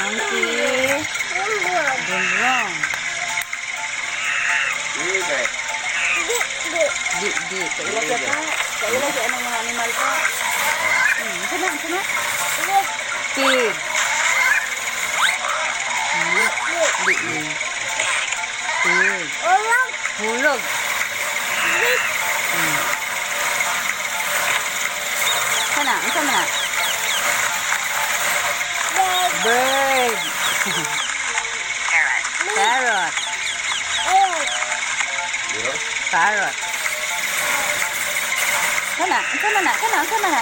Monkey. Bunglong. Di. Kailan siya pa? Kailan siya anong mga animal pa? Sana. Pig. Di. Pig. Hulog. Sana. Bird. Parrot. Parrot. Sana.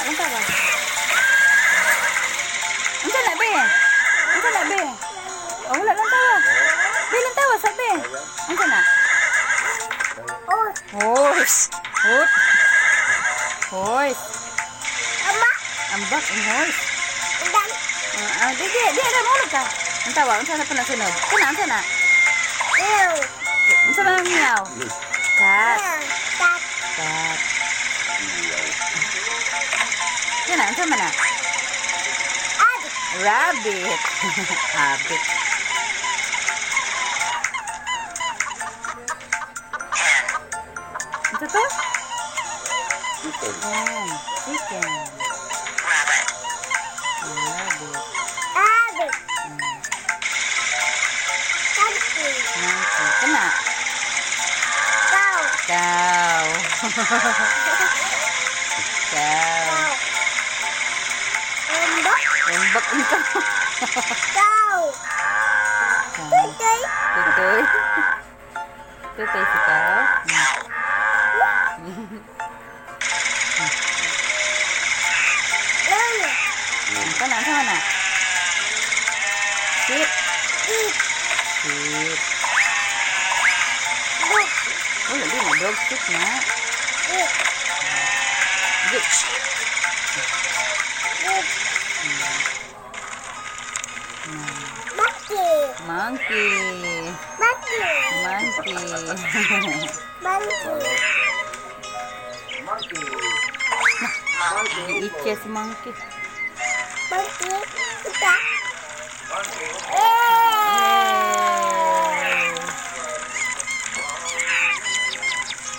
Lantawa. Sana, be. Oh, wala lantawa. Be, lantawa, sabi. Sana. Horse. Horse. Ambak, ang horse. Di, ada mo ka. Lantawa, sana pa nasunod. Sana. Sana ang meow. Cat. Sana na. Rabbit. Rabbit. Ito to? Chicken. Rabbit. Monkey. Kana? Cow. Embak ito. Tutoy. Tutoy si cow. Sana. Sheep. Oh, hindi na dog sheep na. Monkey. Diiche si monkey.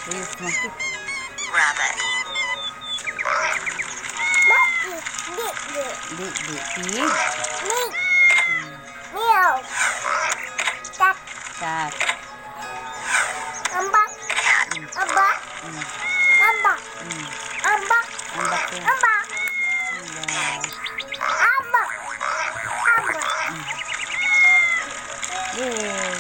Where's monkey? Rabbit. Pig. Cat. Ambak ya. Yay.